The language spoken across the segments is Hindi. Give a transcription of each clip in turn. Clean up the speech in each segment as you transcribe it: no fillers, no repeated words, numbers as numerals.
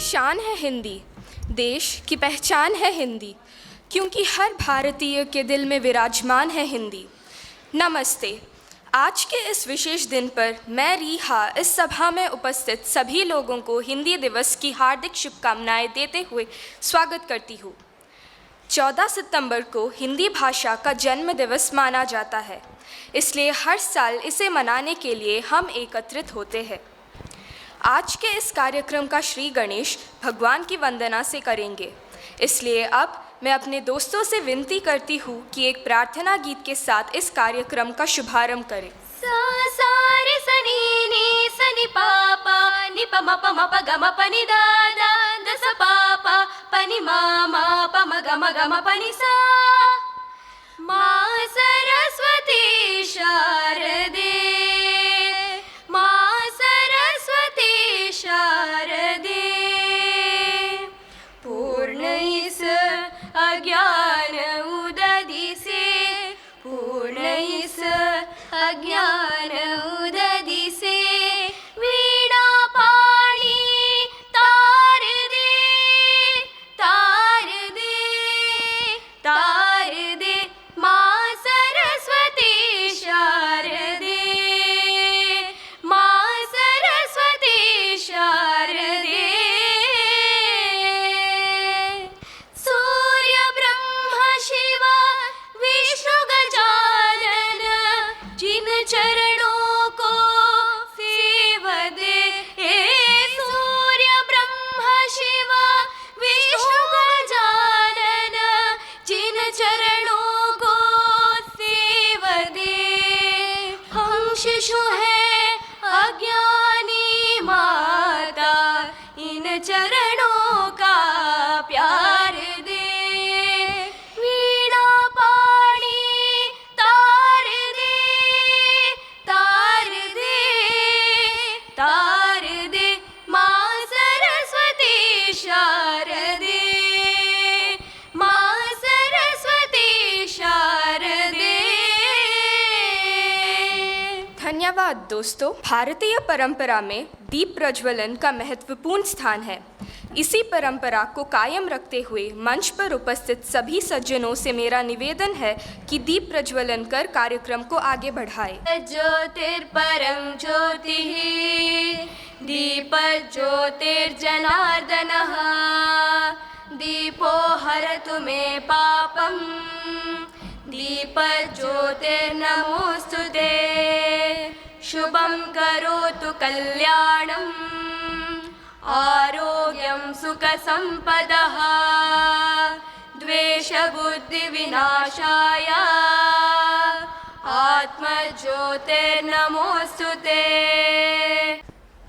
शान है हिंदी, देश की पहचान है हिंदी, क्योंकि हर भारतीय के दिल में विराजमान है हिंदी। नमस्ते। आज के इस विशेष दिन पर मैं रीहा इस सभा में उपस्थित सभी लोगों को हिंदी दिवस की हार्दिक शुभकामनाएं देते हुए स्वागत करती हूँ। 14 सितंबर को हिंदी भाषा का जन्म दिवस माना जाता है, इसलिए हर साल इसे मनाने के लिए हम एकत्रित होते हैं। आज के इस कार्यक्रम का श्री गणेश भगवान की वंदना से करेंगे, इसलिए अब मैं अपने दोस्तों से विनती करती हूँ कि एक प्रार्थना गीत के साथ इस कार्यक्रम का शुभारंभ करें। सा सा रे सनी नी सनी पापा नि प म प म प ग म प नि दा दा द स पापा प नि मा मा प म ग म प नि सा। माँ सरस्वती शारदे, माँ सरस्वती शारदे, पूर्ण इस अज्ञान उददिसे, पूर्ण इस अज्ञान उददिसे, वीणा पाणी तार दे, तार दे, तार दे, माँ सरस्वती शारदे, माँ सरस्वती शारदे। सूर्य ब्रह्म शिव विष्णु गजानन, जिन चरणों को सेव दे। सूर्य ब्रह्म शिव विष्णु गजानन, जिन चरणों को सेव दे। हम शिशु हैं अज्ञानी माता, इन चरणों का प्यार दे। वीणा पाणी तार दे, तार दे, तार दे, माँ सरस्वती शारदे, माँ सरस्वती शारदे। धन्यवाद दोस्तों। भारतीय परंपरा में दीप प्रज्वलन का महत्वपूर्ण स्थान है। इसी परंपरा को कायम रखते हुए मंच पर उपस्थित सभी सज्जनों से मेरा निवेदन है कि दीप प्रज्वलन कर कार्यक्रम को आगे बढ़ाएं। ज्योतिर्परं ज्योतिः, दीप ज्योतिर्जनार्दनः, दीपो हरतु मे पापं, दीप ज्योतिर्नमोऽस्तुते, शुभं करोतु कल्याणं, आरोग्यं सुखसम्पदः, द्वेषबुद्धिविनाशाय, आत्मज्योतिर्नमोऽस्तुते।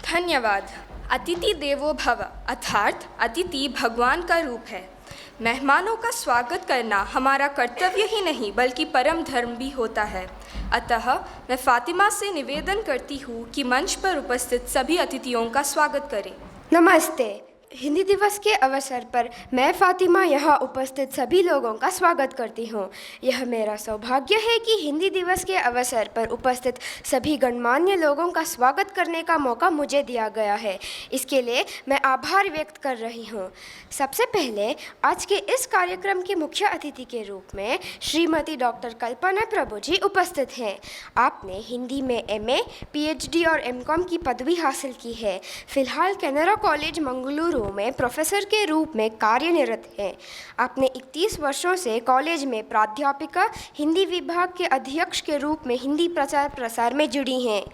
धन्यवाद। अतिथि देवो भव अर्थात अतिथि भगवान का रूप है। मेहमानों का स्वागत करना हमारा कर्तव्य ही नहीं बल्कि परम धर्म भी होता है। अतः मैं फातिमा से निवेदन करती हूँ कि मंच पर उपस्थित सभी अतिथियों का स्वागत करें। नमस्ते। हिंदी दिवस के अवसर पर मैं फातिमा यहाँ उपस्थित सभी लोगों का स्वागत करती हूँ। यह मेरा सौभाग्य है कि हिंदी दिवस के अवसर पर उपस्थित सभी गणमान्य लोगों का स्वागत करने का मौका मुझे दिया गया है। इसके लिए मैं आभार व्यक्त कर रही हूँ। सबसे पहले आज के इस कार्यक्रम के मुख्य अतिथि के रूप में श्रीमती डॉक्टर कल्पना प्रभु जी उपस्थित हैं। आपने हिंदी में MA, PhD और MCom की पदवी हासिल की है। फिलहाल कैनरा कॉलेज मंगलुरु में प्रोफेसर के रूप में कार्यनिरत हैं। आपने 31 वर्षों से कॉलेज में प्राध्यापिका हिंदी विभाग के अध्यक्ष के रूप में हिंदी प्रचार प्रसार में जुड़ी हैं।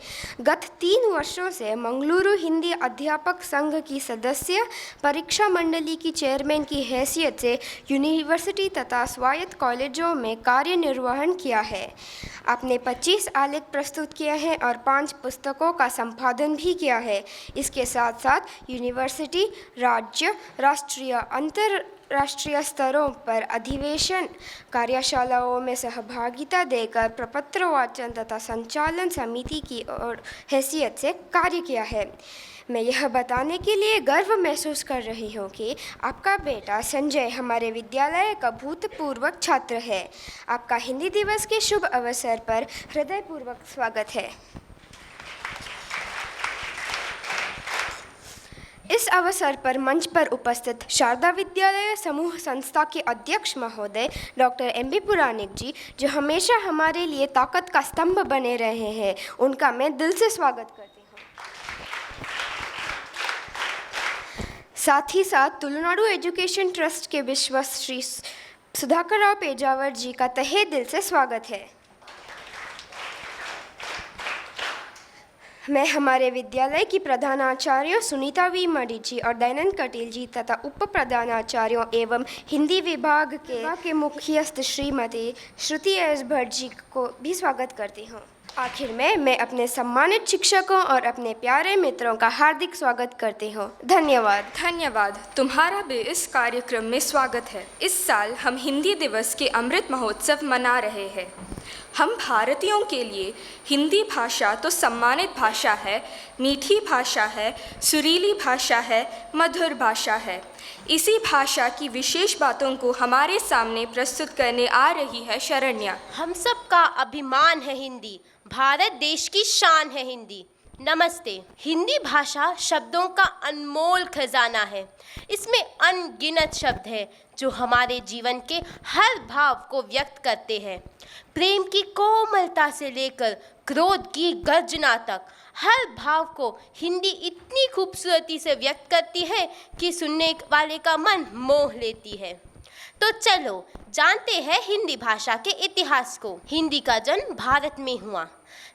गत 3 वर्षों से मंगलुरु हिंदी अध्यापक संघ की सदस्य, परीक्षा मंडली की चेयरमैन की हैसियत से यूनिवर्सिटी तथा स्वायत्त कॉलेजों में कार्यनिर्वहन किया है। आपने 25 आलेख प्रस्तुत किए हैं और 5 पुस्तकों का संपादन भी किया है। इसके साथ साथ यूनिवर्सिटी, राज्य, राष्ट्रीय, अंतर्राष्ट्रीय स्तरों पर अधिवेशन, कार्यशालाओं में सहभागिता देकर प्रपत्र वाचन तथा संचालन समिति की ओर हैसियत से कार्य किया है। मैं यह बताने के लिए गर्व महसूस कर रही हूँ कि आपका बेटा संजय हमारे विद्यालय का भूतपूर्व छात्र है। आपका हिंदी दिवस के शुभ अवसर पर हृदयपूर्वक स्वागत है। इस इस अवसर पर मंच पर उपस्थित शारदा विद्यालय समूह संस्था के अध्यक्ष महोदय डॉक्टर MB पुराणिक जी, जो हमेशा हमारे लिए ताकत का स्तंभ बने रहे हैं, उनका मैं दिल से स्वागत करती हूँ। साथ ही साथ तुलुनाडु एजुकेशन ट्रस्ट के विश्वस्त श्री सुधाकर राव पेजावर जी का तहे दिल से स्वागत है। मैं हमारे विद्यालय की प्रधानाचार्यों सुनीता V मडी जी और दयानंद कटेल जी तथा उप प्रधानाचार्यों एवं हिंदी विभाग के मुख्यस्थ श्रीमती श्रुति S भट्ट जी को भी स्वागत करती हूँ। आखिर में मैं अपने सम्मानित शिक्षकों और अपने प्यारे मित्रों का हार्दिक स्वागत करती हूँ। धन्यवाद। धन्यवाद। तुम्हारा भी इस कार्यक्रम में स्वागत है। इस साल हम हिंदी दिवस के अमृत महोत्सव मना रहे हैं। हम भारतीयों के लिए हिंदी भाषा तो सम्मानित भाषा है, मीठी भाषा है, सुरीली भाषा है, मधुर भाषा है। इसी भाषा की विशेष बातों को हमारे सामने प्रस्तुत करने आ रही है शरण्या। हम सब का अभिमान है हिंदी, भारत देश की शान है हिंदी। नमस्ते। हिंदी भाषा शब्दों का अनमोल खजाना है। इसमें अनगिनत शब्द हैं जो हमारे जीवन के हर भाव को व्यक्त करते हैं। प्रेम की कोमलता से लेकर क्रोध की गर्जना तक हर भाव को हिंदी इतनी खूबसूरती से व्यक्त करती है कि सुनने वाले का मन मोह लेती है। तो चलो जानते हैं हिंदी भाषा के इतिहास को। हिंदी का जन्म भारत में हुआ।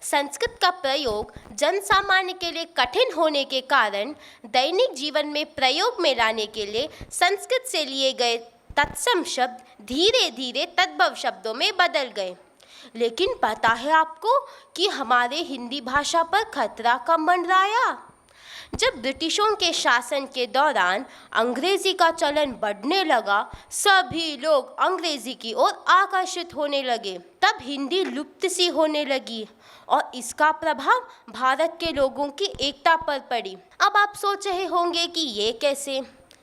संस्कृत का प्रयोग जन सामान्य के लिए कठिन होने के कारण दैनिक जीवन में प्रयोग में लाने के लिए संस्कृत से लिए गए तत्सम शब्द धीरे धीरे तद्भव शब्दों में बदल गए। लेकिन पता है आपको कि हमारे हिंदी भाषा पर खतरा कब मंडराया? जब ब्रिटिशों के शासन के दौरान अंग्रेजी का चलन बढ़ने लगा, सभी लोग अंग्रेजी की ओर आकर्षित होने लगे। तब हिंदी लुप्त सी होने लगी और इसका प्रभाव भारत के लोगों की एकता पर पड़ी। अब आप सोच रहे होंगे कि ये कैसे?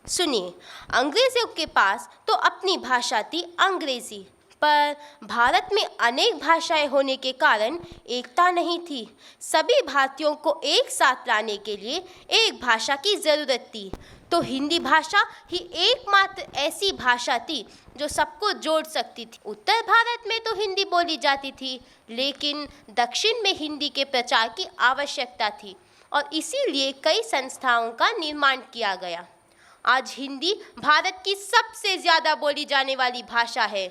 सुनिए, अंग्रेजों के पास तो अपनी भाषा थी अंग्रेजी, पर भारत में अनेक भाषाएं होने के कारण एकता नहीं थी। सभी भारतीयों को एक साथ लाने के लिए एक भाषा की ज़रूरत थी। तो हिंदी भाषा ही एकमात्र ऐसी भाषा थी जो सबको जोड़ सकती थी। उत्तर भारत में तो हिंदी बोली जाती थी, लेकिन दक्षिण में हिंदी के प्रचार की आवश्यकता थी और इसीलिए कई संस्थाओं का निर्माण किया गया। आज हिंदी भारत की सबसे ज़्यादा बोली जाने वाली भाषा है।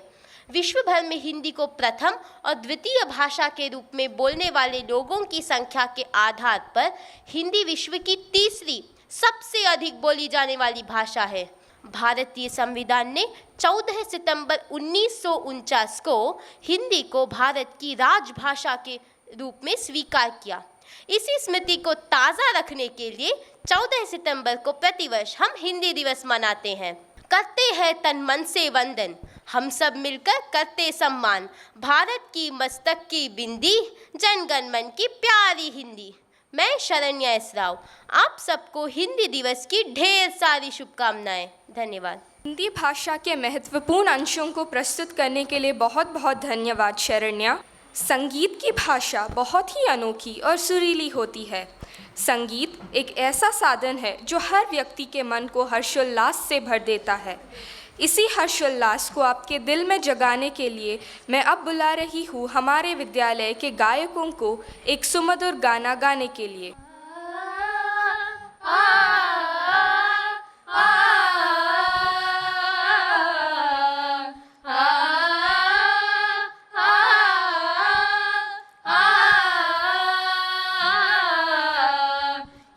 विश्व भर में हिंदी को प्रथम और द्वितीय भाषा के रूप में बोलने वाले लोगों की संख्या के आधार पर हिंदी विश्व की तीसरी सबसे अधिक बोली जाने वाली भाषा है। भारतीय संविधान ने 14 सितंबर 1949 को हिंदी को भारत की राजभाषा के रूप में स्वीकार किया। इसी स्मृति को ताज़ा रखने के लिए 14 सितंबर को प्रतिवर्ष हम हिंदी दिवस मनाते हैं। करते हैं तन मन से वंदन, हम सब मिलकर करते सम्मान, भारत की मस्तक की बिंदी, जनगण मन की प्यारी हिंदी। मैं शरण्या एस राव, आप सबको हिंदी दिवस की ढेर सारी शुभकामनाएं। धन्यवाद। हिंदी भाषा के महत्वपूर्ण अंशों को प्रस्तुत करने के लिए बहुत बहुत धन्यवाद शरण्या। संगीत की भाषा बहुत ही अनोखी और सुरीली होती है। संगीत एक ऐसा साधन है जो हर व्यक्ति के मन को हर्षोल्लास से भर देता है। इसी हर्षोल्लास को आपके दिल में जगाने के लिए मैं अब बुला रही हूँ हमारे विद्यालय के गायकों को एक सुमधुर गाना गाने के लिए।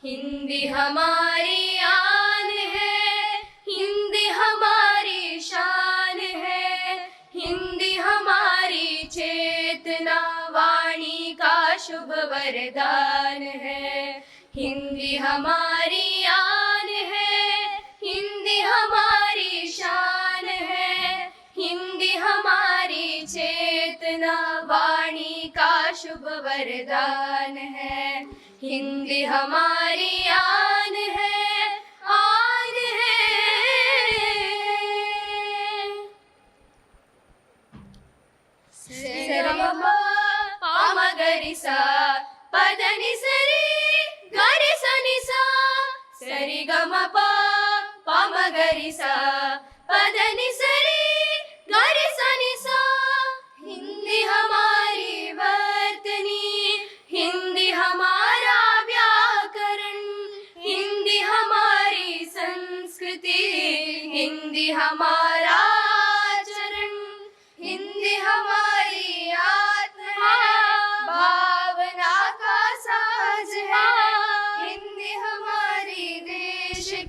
हिंदी हमारी आन है, हिंदी हमारी शान है, हिंदी हमारी चेतना वाणी का शुभ वरदान है। हिंदी हमारी आन है, हिंदी हमारी शान है, हिंदी हमारी चेतना वाणी का शुभ वरदान है। हिंदी हमारी आन है, आन है। सरिगमा पामगरिसा पदनि सरि गरि सनि सा, सरि ग म प प म ग रि सा प ध नि स रि ग रि सा नि सा। हिंदी हमारी वर्तनी, हिंदी हमारा व्याकरण, हिंदी हमारी संस्कृति, हिंदी हमारा आचरण, हिंदी हमारी आत्मा है, भावना का साज है, हिंदी हमारी देश की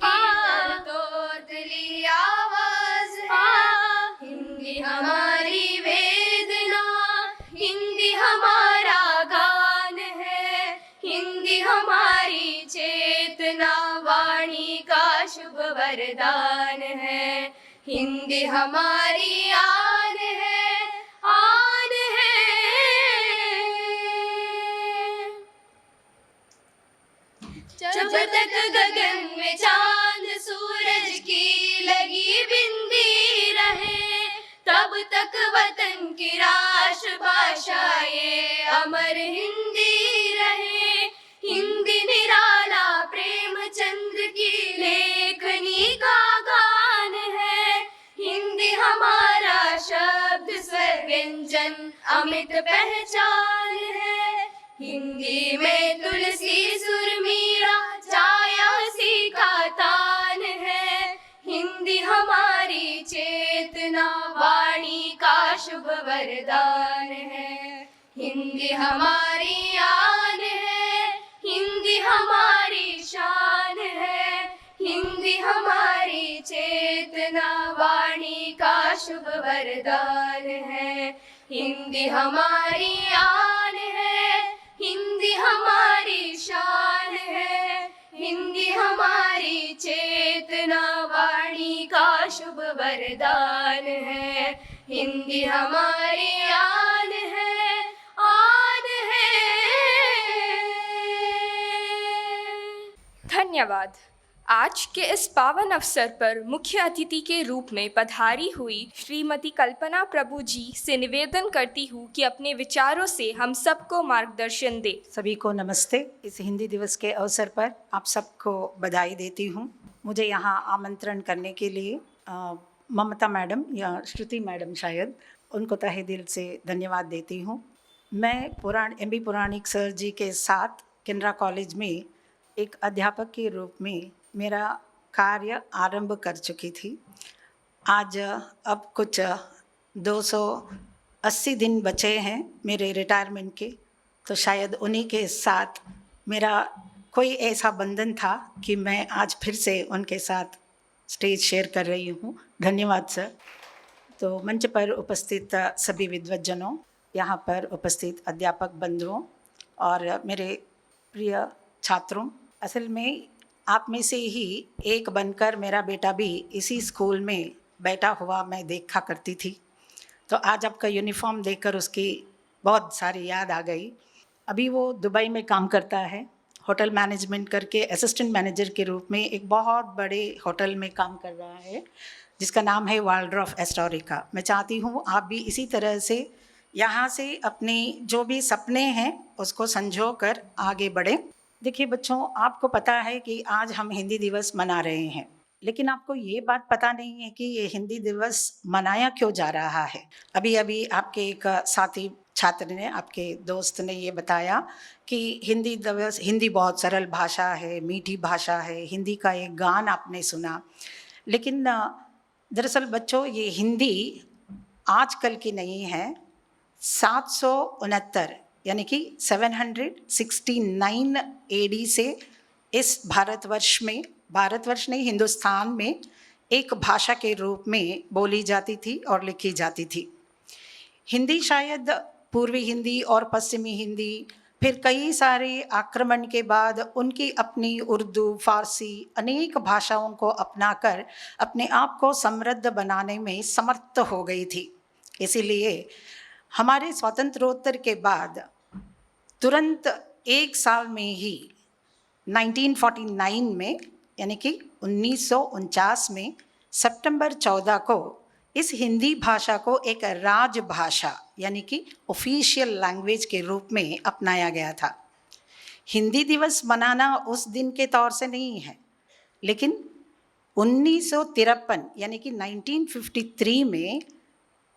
तोतली आवाज है, हिंदी हमारी वेदना, हिंदी हमारा गान है, हिंदी हमारी चेतना, वाणी का शुभ वरदान है, हिंदी हमारी आन है, आन है। जब तक गगन में चांद सूरज की लगी बिंदी रहे, तब तक वतन की राष्ट्रभाषा ये अमर हिंदी रहे। हिंदी निराला प्रेमचंद्र की लेखनी का गान है, हिंदी हमारा शब्द स्वर व्यंजन अमित पहचान है। हिंदी में तुलसी सुर मीरा छाया सी का तान है, हिंदी हमारी चेतना, वाणी का शुभ वरदान है, हिंदी हमारी आन है, हिंदी हमारी शान है, हिंदी हमारी चेतना, वाणी का शुभ वरदान है, हिंदी हमारी आन है, हिंदी हमारी शान है, हिंदी हमारी चेतना, वाणी का शुभ वरदान है, हिंदी हमारी आन है, आन है। धन्यवाद। आज के इस पावन अवसर पर मुख्य अतिथि के रूप में पधारी हुई श्रीमती कल्पना प्रभु जी से निवेदन करती हूँ कि अपने विचारों से हम सबको मार्गदर्शन दे। सभी को नमस्ते। इस हिंदी दिवस के अवसर पर आप सबको बधाई देती हूँ। मुझे यहाँ आमंत्रण करने के लिए ममता मैडम या श्रुति मैडम शायद, उनको तहे दिल से धन्यवाद देती हूँ। मैं MB पुराणिक सर जी के साथ केनरा कॉलेज में एक अध्यापक के रूप में मेरा कार्य आरंभ कर चुकी थी। आज अब कुछ 280 दिन बचे हैं मेरे रिटायरमेंट के, तो शायद उन्हीं के साथ मेरा कोई ऐसा बंधन था कि मैं आज फिर से उनके साथ स्टेज शेयर कर रही हूँ। धन्यवाद सर। तो मंच पर उपस्थित सभी विद्वज्जनों, यहाँ पर उपस्थित अध्यापक बंधुओं और मेरे प्रिय छात्रों, असल में आप में से ही एक बनकर मेरा बेटा भी इसी स्कूल में बैठा हुआ मैं देखा करती थी। तो आज आपका यूनिफॉर्म देखकर उसकी बहुत सारी याद आ गई। अभी वो दुबई में काम करता है, होटल मैनेजमेंट करके असिस्टेंट मैनेजर के रूप में एक बहुत बड़े होटल में काम कर रहा है जिसका नाम है वाल्ड्रॉफ एस्टोरिका। मैं चाहती हूँ आप भी इसी तरह से यहाँ से अपने जो भी सपने हैं उसको संजो कर आगे बढ़ें। देखिए बच्चों, आपको पता है कि आज हम हिंदी दिवस मना रहे हैं, लेकिन आपको ये बात पता नहीं है कि ये हिंदी दिवस मनाया क्यों जा रहा है। अभी अभी आपके एक साथी छात्र ने, आपके दोस्त ने ये बताया कि हिंदी दिवस, हिंदी बहुत सरल भाषा है, मीठी भाषा है, हिंदी का एक गान आपने सुना। लेकिन दरअसल बच्चों, ये हिंदी आजकल की नहीं है। 769 यानी कि 769 AD से इस भारतवर्ष में, भारतवर्ष नहीं हिंदुस्तान में, एक भाषा के रूप में बोली जाती थी और लिखी जाती थी। हिंदी शायद पूर्वी हिंदी और पश्चिमी हिंदी, फिर कई सारे आक्रमण के बाद उनकी अपनी उर्दू, फारसी, अनेक भाषाओं को अपनाकर अपने आप को समृद्ध बनाने में समर्थ हो गई थी। इसीलिए हमारे स्वातंत्रोत्तर के बाद तुरंत एक साल में ही 1949 में, यानी कि 1949 में सितंबर 14 को इस हिंदी भाषा को एक राजभाषा यानी कि ऑफिशियल लैंग्वेज के रूप में अपनाया गया था। हिंदी दिवस मनाना उस दिन के तौर से नहीं है, लेकिन 1953 यानी कि 1953 में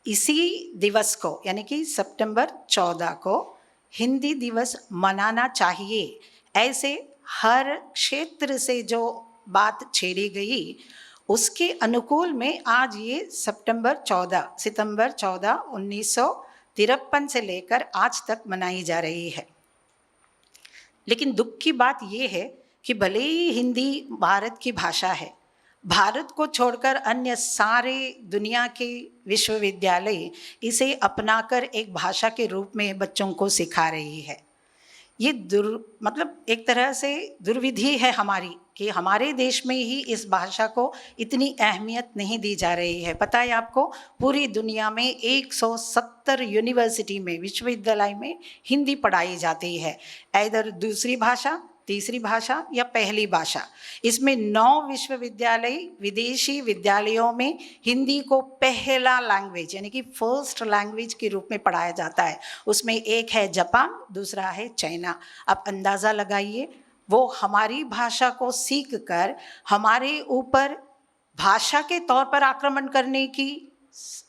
इसी दिवस को यानी कि सितंबर 14 को हिंदी दिवस मनाना चाहिए, ऐसे हर क्षेत्र से जो बात छेड़ी गई उसके अनुकूल में आज ये सितंबर 14 1953 से लेकर आज तक मनाई जा रही है। लेकिन दुख की बात ये है कि भले ही हिंदी भारत की भाषा है, भारत को छोड़कर अन्य सारे दुनिया के विश्वविद्यालय इसे अपनाकर एक भाषा के रूप में बच्चों को सिखा रही है। ये मतलब एक तरह से दुर्विधि है हमारी कि हमारे देश में ही इस भाषा को इतनी अहमियत नहीं दी जा रही है। पता है आपको, पूरी दुनिया में 170 यूनिवर्सिटी में, विश्वविद्यालय में हिंदी पढ़ाई जाती है, इधर दूसरी भाषा, तीसरी भाषा या पहली भाषा। इसमें 9 विश्वविद्यालय विदेशी विद्यालयों में हिंदी को पहला लैंग्वेज यानी कि फर्स्ट लैंग्वेज के रूप में पढ़ाया जाता है। उसमें एक है जापान, दूसरा है चाइना। अब अंदाज़ा लगाइए, वो हमारी भाषा को सीख कर हमारे ऊपर भाषा के तौर पर आक्रमण करने की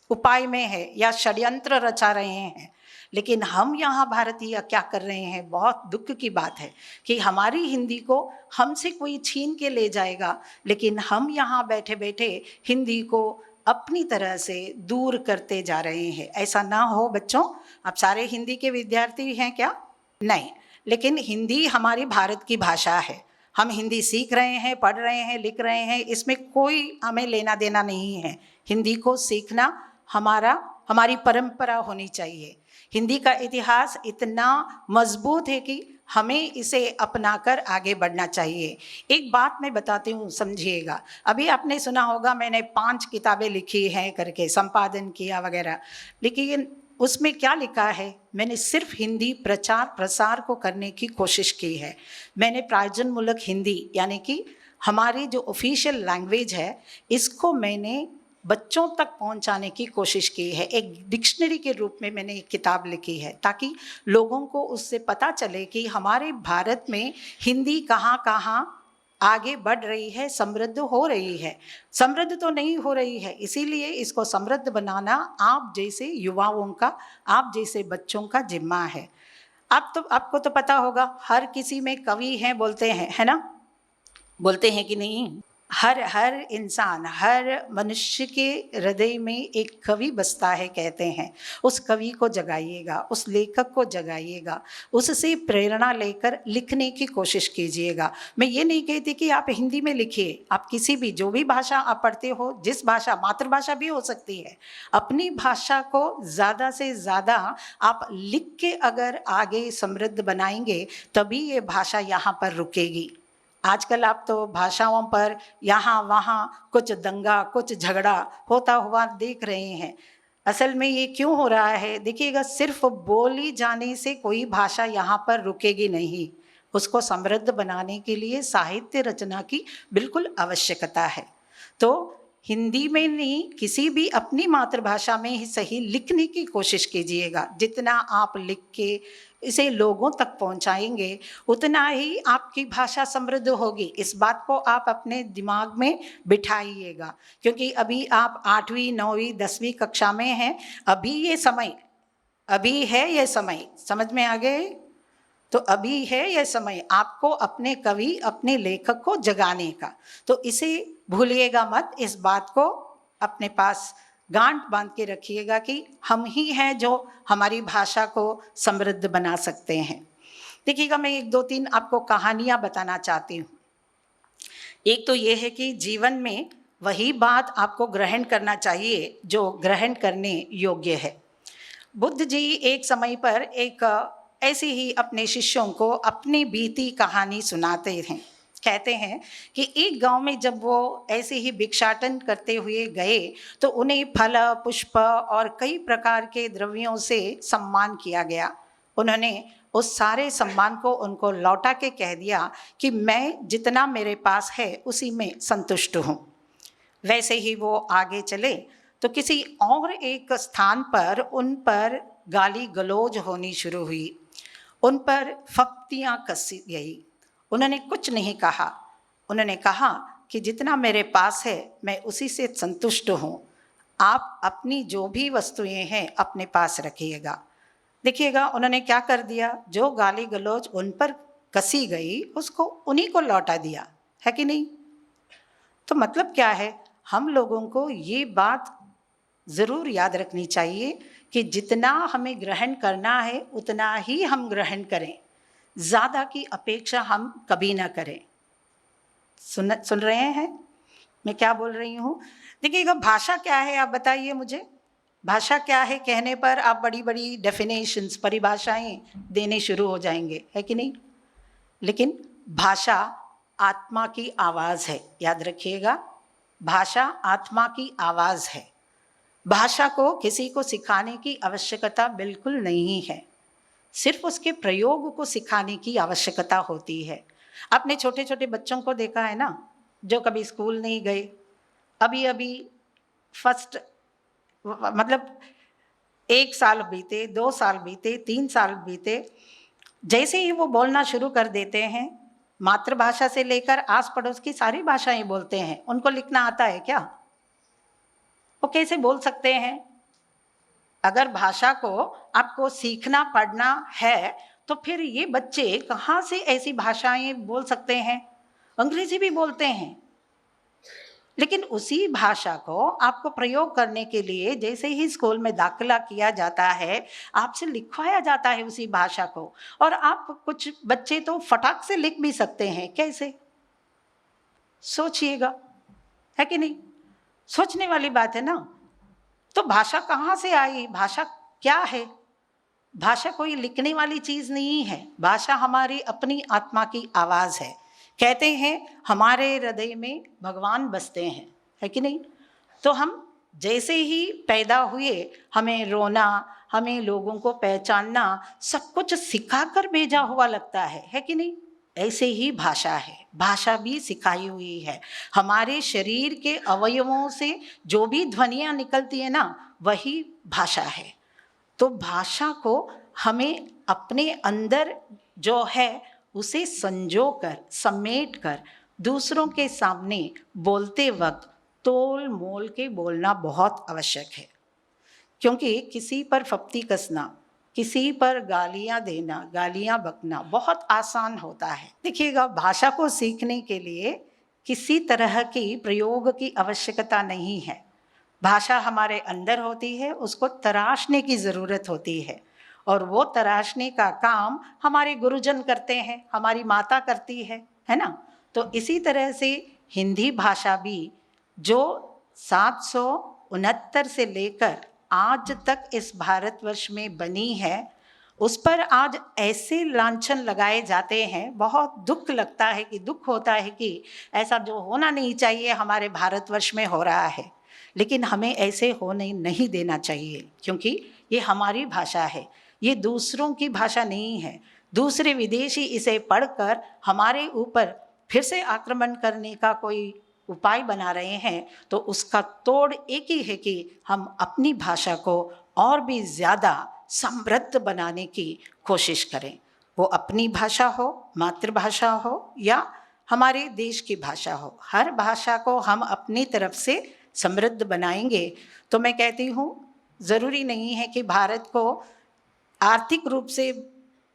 उपाय में है या षड्यंत्र रचा रहे हैं। लेकिन हम यहाँ भारतीय क्या कर रहे हैं, बहुत दुख की बात है कि हमारी हिंदी को हमसे कोई छीन के ले जाएगा, लेकिन हम यहाँ बैठे बैठे हिंदी को अपनी तरह से दूर करते जा रहे हैं। ऐसा ना हो बच्चों। आप सारे हिंदी के विद्यार्थी हैं क्या? नहीं, लेकिन हिंदी हमारी भारत की भाषा है। हम हिंदी सीख रहे हैं, पढ़ रहे हैं, लिख रहे हैं, इसमें कोई हमें लेना देना नहीं है। हिंदी को सीखना हमारी परंपरा होनी चाहिए। हिंदी का इतिहास इतना मजबूत है कि हमें इसे अपनाकर आगे बढ़ना चाहिए। एक बात मैं बताती हूँ, समझिएगा। अभी आपने सुना होगा मैंने 5 किताबें लिखी हैं करके, संपादन किया वगैरह, लेकिन उसमें क्या लिखा है? मैंने सिर्फ हिंदी प्रचार प्रसार को करने की कोशिश की है। मैंने प्रयोजनमूलक हिंदी यानी कि हमारी जो ऑफिशियल लैंग्वेज है, इसको मैंने बच्चों तक पहुंचाने की कोशिश की है। एक डिक्शनरी के रूप में मैंने एक किताब लिखी है ताकि लोगों को उससे पता चले कि हमारे भारत में हिंदी कहाँ कहाँ आगे बढ़ रही है, समृद्ध हो रही है। समृद्ध तो नहीं हो रही है, इसीलिए इसको समृद्ध बनाना आप जैसे युवाओं का, आप जैसे बच्चों का जिम्मा है। आपको तो पता होगा, हर किसी में कवि हैं बोलते हैं, है ना? बोलते हैं कि नहीं? हर इंसान, हर मनुष्य के हृदय में एक कवि बसता है कहते हैं। उस कवि को जगाइएगा, उस लेखक को जगाइएगा, उससे प्रेरणा लेकर लिखने की कोशिश कीजिएगा। मैं ये नहीं कहती कि आप हिंदी में लिखिए, आप किसी भी, जो भी भाषा आप पढ़ते हो, जिस भाषा, मातृभाषा भी हो सकती है, अपनी भाषा को ज़्यादा से ज़्यादा आप लिख के अगर आगे समृद्ध बनाएंगे तभी ये भाषा यहाँ पर रुकेगी। आजकल आप तो भाषाओं पर यहाँ वहाँ कुछ दंगा, कुछ झगड़ा होता हुआ देख रहे हैं। असल में ये क्यों हो रहा है? देखिएगा, सिर्फ बोली जाने से कोई भाषा यहाँ पर रुकेगी नहीं। उसको समृद्ध बनाने के लिए साहित्य रचना की बिल्कुल आवश्यकता है। तो हिंदी में नहीं, किसी भी अपनी मातृभाषा में ही सही लिखने की कोशिश कीजिएगा। जितना आप लिख के इसे लोगों तक पहुंचाएंगे उतना ही आपकी भाषा समृद्ध होगी। इस बात को आप अपने दिमाग में बिठाइएगा, क्योंकि अभी आप 8वीं 9वीं 10वीं कक्षा में हैं। अभी है ये समय, समझ में आ गए? तो अभी है ये समय आपको अपने कवि, अपने लेखक को जगाने का। तो इसे भूलिएगा मत, इस बात को अपने पास गांठ बांध के रखिएगा कि हम ही हैं जो हमारी भाषा को समृद्ध बना सकते हैं। देखिएगा, मैं 1-2-3 आपको कहानियाँ बताना चाहती हूँ। एक तो ये है कि जीवन में वही बात आपको ग्रहण करना चाहिए जो ग्रहण करने योग्य है। बुद्ध जी एक समय पर एक ऐसे ही अपने शिष्यों को अपनी बीती कहानी सुनाते हैं। कहते हैं कि एक गांव में जब वो ऐसे ही भिक्षाटन करते हुए गए तो उन्हें फल, पुष्प और कई प्रकार के द्रव्यों से सम्मान किया गया। उन्होंने उस सारे सम्मान को उनको लौटा के कह दिया कि मैं जितना मेरे पास है उसी में संतुष्ट हूँ। वैसे ही वो आगे चले तो किसी और एक स्थान पर उन पर गाली गलौज होनी शुरू हुई, उन पर फप्तियाँ कसी गई। उन्होंने कुछ नहीं कहा। उन्होंने कहा कि जितना मेरे पास है मैं उसी से संतुष्ट हूँ। आप अपनी जो भी वस्तुएं हैं अपने पास रखिएगा। देखिएगा उन्होंने क्या कर दिया, जो गाली गलौज उन पर कसी गई उसको उन्हीं को लौटा दिया, है कि नहीं? तो मतलब क्या है, हम लोगों को ये बात ज़रूर याद रखनी चाहिए कि जितना हमें ग्रहण करना है उतना ही हम ग्रहण करें, ज़्यादा की अपेक्षा हम कभी ना करें। सुन रहे हैं मैं क्या बोल रही हूँ? देखिएगा भाषा क्या है, आप बताइए मुझे। भाषा क्या है कहने पर आप बड़ी बड़ी डेफिनेशंस, परिभाषाएं देने शुरू हो जाएंगे, है कि नहीं? लेकिन भाषा आत्मा की आवाज़ है, याद रखिएगा। भाषा आत्मा की आवाज़ है। भाषा को किसी को सिखाने की आवश्यकता बिल्कुल नहीं है, सिर्फ उसके प्रयोग को सिखाने की आवश्यकता होती है। आपने छोटे छोटे बच्चों को देखा है ना, जो कभी स्कूल नहीं गए, अभी अभी फर्स्ट मतलब 1 साल बीते, 2 साल बीते, 3 साल बीते, जैसे ही वो बोलना शुरू कर देते हैं, मातृभाषा से लेकर आस पड़ोस की सारी भाषाएं बोलते हैं। उनको लिखना आता है क्या? वो कैसे बोल सकते हैं? अगर भाषा को आपको सीखना पढ़ना है तो फिर ये बच्चे कहाँ से ऐसी भाषाएं बोल सकते हैं? अंग्रेजी भी बोलते हैं, लेकिन उसी भाषा को आपको प्रयोग करने के लिए जैसे ही स्कूल में दाखिला किया जाता है, आपसे लिखवाया जाता है उसी भाषा को। और आप कुछ बच्चे तो फटाक से लिख भी सकते हैं, कैसे? सोचिएगा, है कि नहीं? सोचने वाली बात है ना। तो भाषा कहाँ से आई? भाषा क्या है? भाषा कोई लिखने वाली चीज़ नहीं है। भाषा हमारी अपनी आत्मा की आवाज़ है। कहते हैं हमारे हृदय में भगवान बसते हैं, है कि नहीं? तो हम जैसे ही पैदा हुए हमें रोना, हमें लोगों को पहचानना सब कुछ सिखाकर भेजा हुआ लगता है कि नहीं? ऐसे ही भाषा है, भाषा भी सिखाई हुई है। हमारे शरीर के अवयवों से जो भी ध्वनियाँ निकलती है ना, वही भाषा है। तो भाषा को हमें अपने अंदर जो है उसे संजो कर, समेट कर दूसरों के सामने बोलते वक्त तोल मोल के बोलना बहुत आवश्यक है। क्योंकि किसी पर फप्ती कसना, किसी पर गालियाँ देना, गालियाँ बकना बहुत आसान होता है। देखिएगा, भाषा को सीखने के लिए किसी तरह की प्रयोग की आवश्यकता नहीं है। भाषा हमारे अंदर होती है, उसको तराशने की ज़रूरत होती है। और वो तराशने का काम हमारे गुरुजन करते हैं, हमारी माता करती है ना? तो इसी तरह से हिंदी भाषा भी जो 769 से लेकर आज तक इस भारतवर्ष में बनी है, उस पर आज ऐसे लांछन लगाए जाते हैं। बहुत दुख लगता है कि दुख होता है कि ऐसा जो होना नहीं चाहिए हमारे भारतवर्ष में हो रहा है। लेकिन हमें ऐसे होने नहीं देना चाहिए, क्योंकि ये हमारी भाषा है, ये दूसरों की भाषा नहीं है। दूसरे विदेशी इसे पढ़कर हमारे ऊपर फिर से आक्रमण करने का कोई उपाय बना रहे हैं, तो उसका तोड़ एक ही है कि हम अपनी भाषा को और भी ज़्यादा समृद्ध बनाने की कोशिश करें। वो अपनी भाषा हो, मातृभाषा हो या हमारे देश की भाषा हो, हर भाषा को हम अपनी तरफ से समृद्ध बनाएंगे तो मैं कहती हूँ ज़रूरी नहीं है कि भारत को आर्थिक रूप से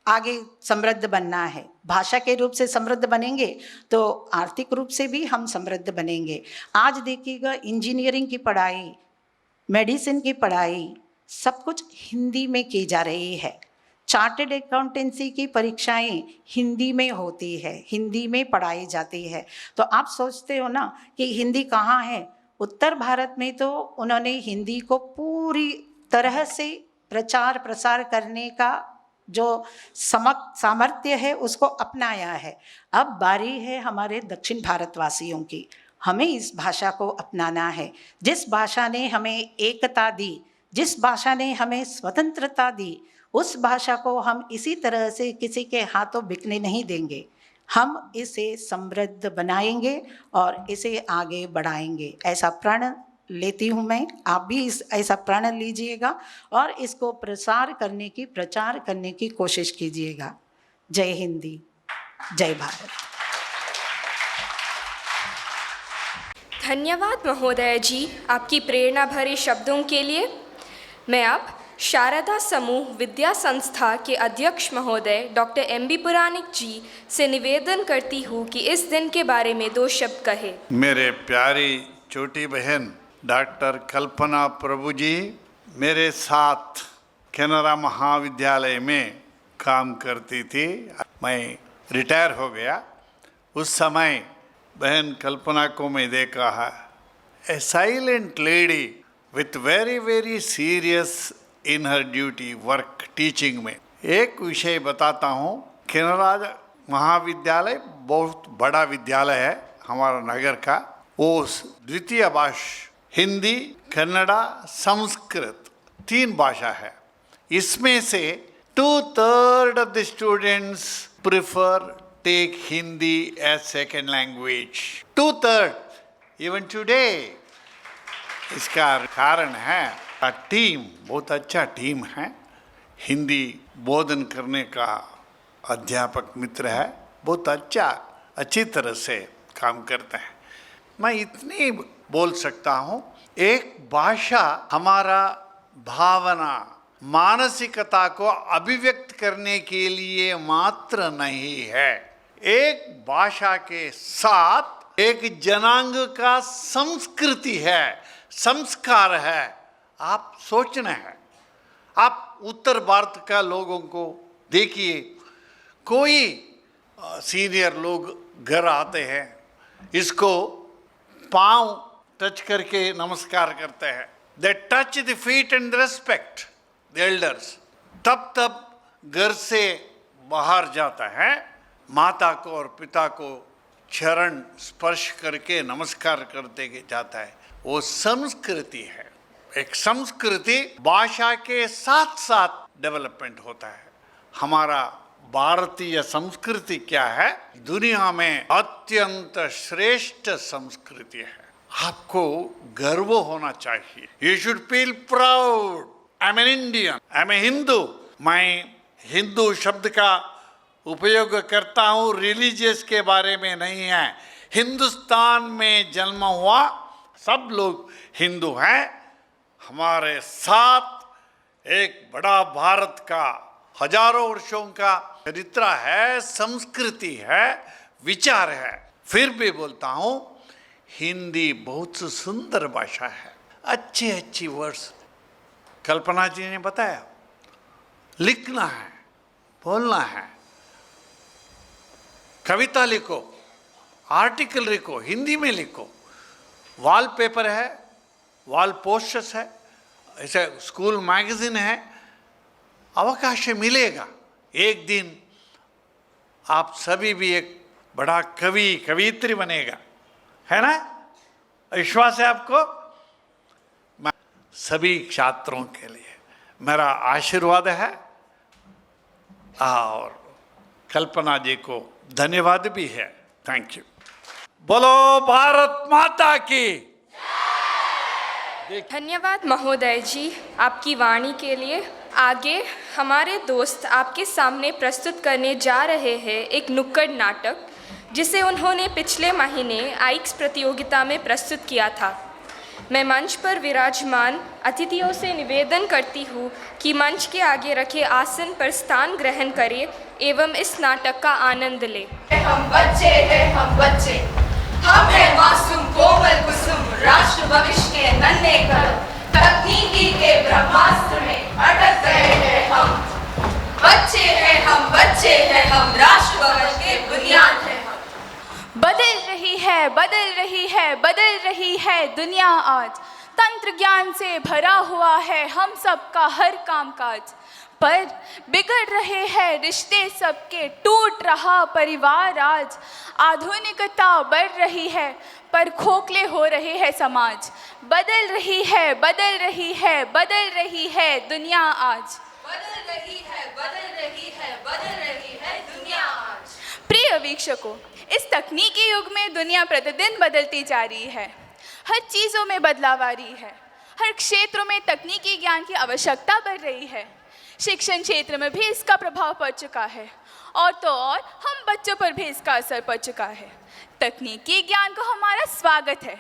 आगे समृद्ध बनना है। भाषा के रूप से समृद्ध बनेंगे तो आर्थिक रूप से भी हम समृद्ध बनेंगे। आज देखिएगा, इंजीनियरिंग की पढ़ाई, मेडिसिन की पढ़ाई सब कुछ हिंदी में की जा रही है। चार्टर्ड अकाउंटेंसी की परीक्षाएं हिंदी में होती है, हिंदी में पढ़ाई जाती है। तो आप सोचते हो ना कि हिंदी कहाँ है? उत्तर भारत में तो उन्होंने हिंदी को पूरी तरह से प्रचार प्रसार करने का जो सामर्थ्य है उसको अपनाया है। अब बारी है हमारे दक्षिण भारतवासियों की। हमें इस भाषा को अपनाना है। जिस भाषा ने हमें एकता दी, जिस भाषा ने हमें स्वतंत्रता दी, उस भाषा को हम इसी तरह से किसी के हाथों बिकने नहीं देंगे। हम इसे समृद्ध बनाएंगे और इसे आगे बढ़ाएंगे। ऐसा प्रण लेती हूँ मैं, आप भी ऐसा प्रण लीजिएगा और इसको प्रचार करने की कोशिश कीजिएगा। जय हिंदी, जय भारत। धन्यवाद महोदय जी आपकी प्रेरणा भरे शब्दों के लिए। मैं अब शारदा समूह विद्या संस्था के अध्यक्ष महोदय डॉक्टर एम.बी. पुराणिक जी से निवेदन करती हूँ कि इस दिन के बारे में 2 शब्द कहे। मेरे प्यारी छोटी बहन डॉक्टर कल्पना प्रभु जी मेरे साथ कैनरा महाविद्यालय में काम करती थी। मैं रिटायर हो गया। उस समय बहन कल्पना को मैं देखा है, a silent lady with very serious in her duty work teaching में। एक विषय बताता हूँ, कैनरा महाविद्यालय बहुत बड़ा विद्यालय है हमारा नगर का। वो द्वितीय भाषा हिंदी, कन्नड़ा, संस्कृत 3 भाषा है। इसमें से 2/3 of the students prefer take Hindi as second language. 2/3 even today. इसका कारण है टीम, बहुत अच्छा टीम है। हिंदी बोधन करने का अध्यापक मित्र है, बहुत अच्छी तरह से काम करते हैं। मैं इतनी बोल सकता हूँ, एक भाषा हमारा भावना मानसिकता को अभिव्यक्त करने के लिए मात्र नहीं है, एक भाषा के साथ एक जनांग का संस्कृति है, संस्कार है। आप सोचना है, आप उत्तर भारत का लोगों को देखिए, कोई सीनियर लोग घर आते हैं, इसको पांव टच करके नमस्कार करते हैं। They touch the feet and respect the elders. तब घर से बाहर जाता है, माता को और पिता को चरण स्पर्श करके नमस्कार करते जाता है। वो संस्कृति है। एक संस्कृति भाषा के साथ साथ डेवलपमेंट होता है। हमारा भारतीय संस्कृति क्या है? दुनिया में अत्यंत श्रेष्ठ संस्कृति है। आपको गर्व होना चाहिए। You should feel proud. I am an Indian, I am a Hindu. मैं हिंदू शब्द का उपयोग करता हूँ रिलीजियस के बारे में नहीं है। हिंदुस्तान में जन्म हुआ सब लोग हिंदू हैं। हमारे साथ एक बड़ा भारत का हजारों वर्षों का चरित्र है, संस्कृति है, विचार है। फिर भी बोलता हूँ, हिंदी बहुत सुंदर भाषा है। अच्छी वर्ड्स कल्पना जी ने बताया, लिखना है, बोलना है, कविता लिखो, आर्टिकल लिखो, हिंदी में लिखो। वॉलपेपर है, वॉल पोस्टर्स है, ऐसे स्कूल मैगजीन है। अवकाश मिलेगा, एक दिन आप सभी भी एक बड़ा कवि कवियत्री बनेगा, है ना? विश्वास है आपको? मैं सभी छात्रों के लिए मेरा आशीर्वाद है और कल्पना जी को धन्यवाद भी है। Thank you. बोलो भारत माता की। धन्यवाद महोदय जी आपकी वाणी के लिए। आगे हमारे दोस्त आपके सामने प्रस्तुत करने जा रहे हैं एक नुक्कड़ नाटक, जिसे उन्होंने पिछले महीने आइक्स प्रतियोगिता में प्रस्तुत किया था। मैं मंच पर विराजमान अतिथियों से निवेदन करती हूँ कि मंच के आगे रखे आसन पर स्थान ग्रहण करें एवं इस नाटक का आनंद लें। हम बच्चे हैं, हम बच्चे, हम हैं मासूम कोमल कुसुम, राष्ट्र भविष्य के नन्हे कदम, तकनीकी के ब्रह्मास्त्र में अटक गए हैं हम। बच्चे हैं हम, बच्चे हैं हम, राष्ट्र भविष्य के बुनियाद हैं हम। बदल रही है, बदल रही है, बदल रही है दुनिया आज। तंत्र ज्ञान से भरा हुआ है हम सबका हर कामकाज। पर बिगड़ रहे हैं रिश्ते सबके, टूट रहा परिवार आज। आधुनिकता बढ़ रही है पर खोखले हो रहे हैं समाज। बदल रही है, बदल रही है, बदल रही है दुनिया आज। बदल रही है, बदल रही है, बदल रही है दुनिया आज। प्रिय वीक्षकों, इस तकनीकी युग में दुनिया प्रतिदिन बदलती जा रही है। हर चीज़ों में बदलाव आ रही है। हर क्षेत्रों में तकनीकी ज्ञान की आवश्यकता बढ़ रही है। शिक्षण क्षेत्र में भी इसका प्रभाव पड़ चुका है और तो और हम बच्चों पर भी इसका असर पड़ चुका है। तकनीकी ज्ञान को हमारा स्वागत है,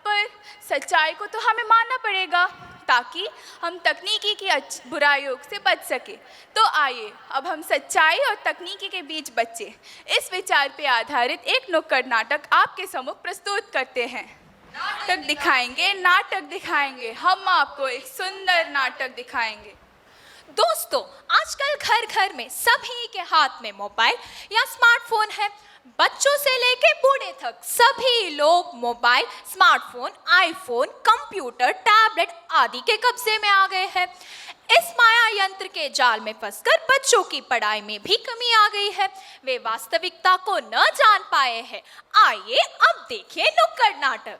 पर सच्चाई को तो हमें मानना पड़ेगा ताकि हम तकनीकी की बुराइयों से बच सके। तो आइए अब हम सच्चाई और तकनीकी के बीच बचे इस विचार पे आधारित एक नुक्कड़ नाटक आपके सम्मुख प्रस्तुत करते हैं। नाटक दिखाएंगे, हम आपको एक सुंदर नाटक दिखाएंगे। दोस्तों, आजकल घर घर में सभी के हाथ में मोबाइल या स्मार्टफोन है। बच्चों से लेके बूढ़े तक सभी लोग mobile, smartphone, iPhone, computer, tablet आदि के कब्जे में आ गए हैं। इस माया यंत्र के जाल में फंसकर बच्चों की पढ़ाई में भी कमी आ गई है। वे वास्तविकता को न जान पाए हैं। आइए अब देखिए नुक्कड़ नाटक।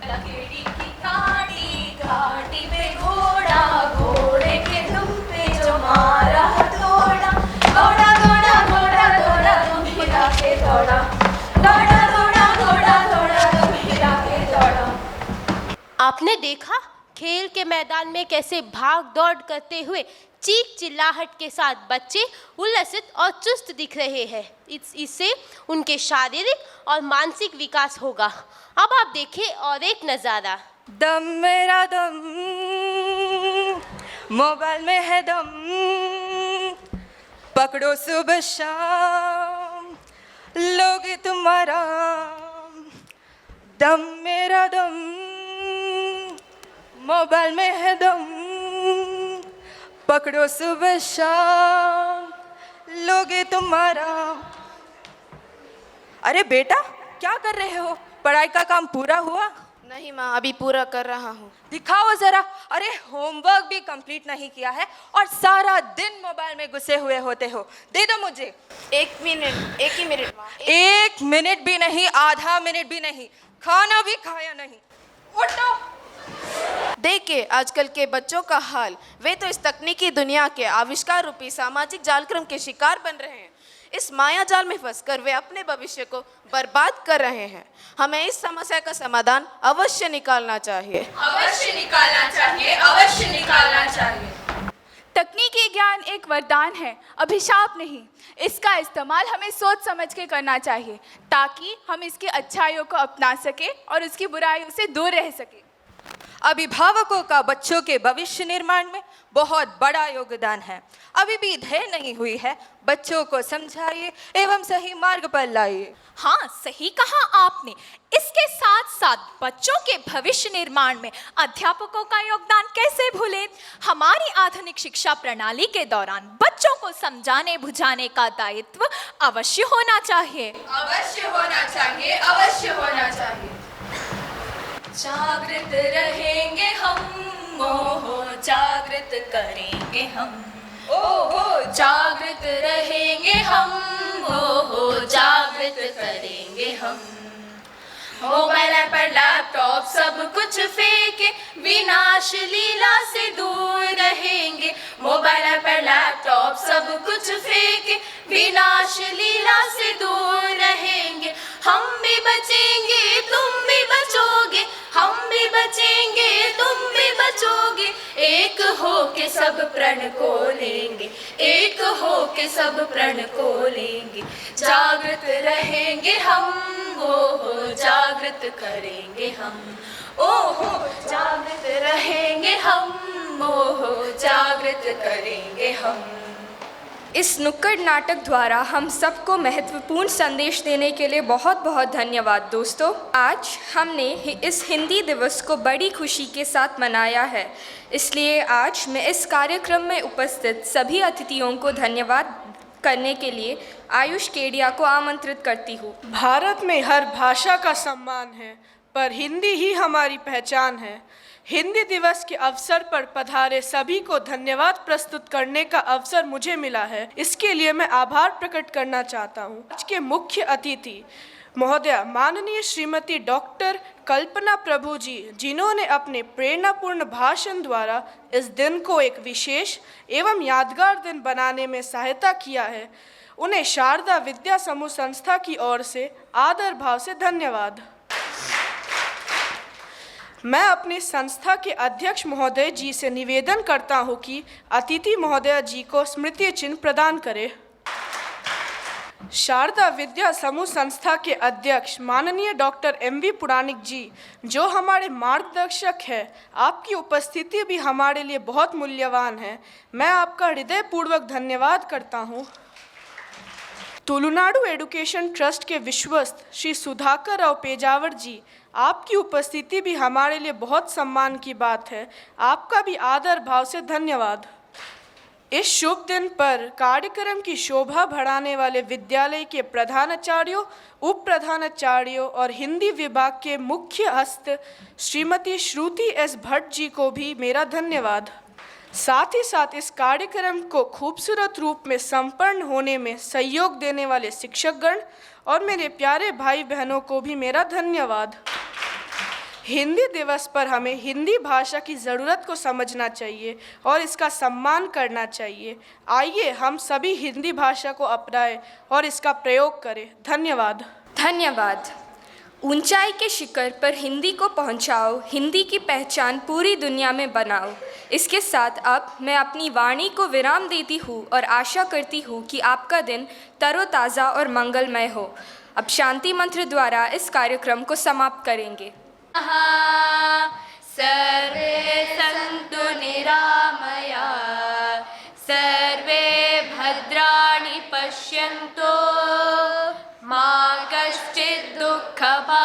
लकड़ी की काटी काटी पे घोड़ा, घोड़े के दुम पे जो मारा हथौड़ा, घोड़ा घोड़ा घोड़ा घोड़ा तुम हिला के दौड़ा, घोड़ा घोड़ा घोड़ा घोड़ा तुम हिला के दौड़ा। आपने देखा खेल के मैदान में कैसे भाग दौड़ करते हुए चीख चिल्लाहट के साथ बच्चे उल्लसित और चुस्त दिख रहे हैं। इससे उनके शारीरिक और मानसिक विकास होगा। अब आप देखिए और एक नज़ारा। दम मेरा दम, मोबाइल में है दम, पकड़ो सुबह शाम, लोगे तुम्हारा दम। मेरा दम, मोबाइल में है दम, पकड़ो सुबह शाम, लोगे तुम्हारा। अरे बेटा, क्या कर रहे हो? पढ़ाई का काम पूरा हुआ? नहीं माँ, अभी पूरा कर रहा हूँ। दिखाओ जरा। अरे होमवर्क भी कंप्लीट नहीं किया है और सारा दिन मोबाइल में घुसे हुए होते हो। दे दो मुझे। एक ही मिनट माँ। 1 मिनट भी नहीं, आधा मिनट भी नहीं, खाना भी खाया नहीं। उठो। देखिए आजकल के बच्चों का हाल। वे तो इस तकनीकी दुनिया के आविष्कार रूपी सामाजिक जालक्रम के शिकार बन रहे हैं। इस माया जाल में फंसकर वे अपने भविष्य को बर्बाद कर रहे हैं। हमें इस समस्या का समाधान अवश्य निकालना चाहिए। अवश्य निकालना चाहिए, अवश्य निकालना चाहिए। तकनीकी ज्ञान एक वरदान है, अभिशाप नहीं। इसका इस्तेमाल हमें सोच समझ के करना चाहिए ताकि हम इसकी अच्छाइयों को अपना सके और उसकी बुराइयों से दूर रह सके। अभिभावकों का बच्चों के भविष्य निर्माण में बहुत बड़ा योगदान है। अभी भी देर नहीं हुई है, बच्चों को समझाइए एवं सही मार्ग पर लाइए। हाँ, सही कहा आपने। इसके साथ साथ बच्चों के भविष्य निर्माण में अध्यापकों का योगदान कैसे भूलें। हमारी आधुनिक शिक्षा प्रणाली के दौरान बच्चों को समझाने बुझाने का दायित्व अवश्य होना चाहिए। अवश्य होना चाहिए, अवश्य होना चाहिए। जागृत रहेंगे हम, ओहो जागृत करेंगे हम, ओहो जागृत रहेंगे हम, ओहो जागृत करेंगे हम। मोबाइल पर लैपटॉप सब कुछ फेंके, विनाश लीला से दूर रहेंगे। मोबाइल पर लैपटॉप सब कुछ फेंके, विनाश लीला से दूर रहेंगे। हम भी बचेंगे, तुम भी बचोगे, हम भी बचेंगे, तुम भी बचोगे। एक हो के सब प्रण को लेंगे, एक हो के सब प्रण को लेंगे। जागृत रहेंगे हम, ओहो जागृत करेंगे हम, ओहो जागृत रहेंगे हम, ओहो जागृत करेंगे हम। इस नुक्कड़ नाटक द्वारा हम सबको महत्वपूर्ण संदेश देने के लिए बहुत बहुत धन्यवाद दोस्तों। आज हमने इस हिंदी दिवस को बड़ी खुशी के साथ मनाया है, इसलिए आज मैं इस कार्यक्रम में उपस्थित सभी अतिथियों को धन्यवाद करने के लिए आयुष केडिया को आमंत्रित करती हूँ। भारत में हर भाषा का सम्मान है, पर हिंदी ही हमारी पहचान है। हिंदी दिवस के अवसर पर पधारे सभी को धन्यवाद प्रस्तुत करने का अवसर मुझे मिला है। इसके लिए मैं आभार प्रकट करना चाहता हूँ। आज के मुख्य अतिथि महोदया माननीय श्रीमती डॉक्टर कल्पना प्रभु जी, जिन्होंने अपने प्रेरणापूर्ण भाषण द्वारा इस दिन को एक विशेष एवं यादगार दिन बनाने में सहायता किया है, उन्हें शारदा विद्या समूह संस्था की ओर से आदर भाव से धन्यवाद। मैं अपनी संस्था के अध्यक्ष महोदय जी से निवेदन करता हूं कि अतिथि महोदया जी को स्मृति चिन्ह प्रदान करें। शारदा विद्या समूह संस्था के अध्यक्ष माननीय डॉक्टर MV पुराणिक जी, जो हमारे मार्गदर्शक है, आपकी उपस्थिति भी हमारे लिए बहुत मूल्यवान है। मैं आपका हृदयपूर्वक धन्यवाद करता हूँ। तुलुनाडु एडुकेशन ट्रस्ट के विश्वस्त श्री सुधाकर राव पेजावर जी, आपकी उपस्थिति भी हमारे लिए बहुत सम्मान की बात है। आपका भी आदर भाव से धन्यवाद। इस शुभ दिन पर कार्यक्रम की शोभा बढ़ाने वाले विद्यालय के प्रधानाचार्यों, उप प्रधानाचार्यों और हिंदी विभाग के मुख्य हस्त श्रीमती श्रुति S भट्ट जी को भी मेरा धन्यवाद। साथ ही साथ इस कार्यक्रम को खूबसूरत रूप में संपन्न होने में सहयोग देने वाले शिक्षकगण और मेरे प्यारे भाई बहनों को भी मेरा धन्यवाद। हिंदी दिवस पर हमें हिंदी भाषा की ज़रूरत को समझना चाहिए और इसका सम्मान करना चाहिए। आइए हम सभी हिंदी भाषा को अपनाएं और इसका प्रयोग करें। धन्यवाद। धन्यवाद। ऊंचाई के शिखर पर हिंदी को पहुंचाओ, हिंदी की पहचान पूरी दुनिया में बनाओ। इसके साथ अब मैं अपनी वाणी को विराम देती हूँ और आशा करती हूँ कि आपका दिन तरोताज़ा और मंगलमय हो। अब शांति मंत्र द्वारा इस कार्यक्रम को समाप्त करेंगे। सर्वे सन्तु निरामया, सर्वे भद्राणि पश्यन्तु, मा कश्चित् दुःखभाग्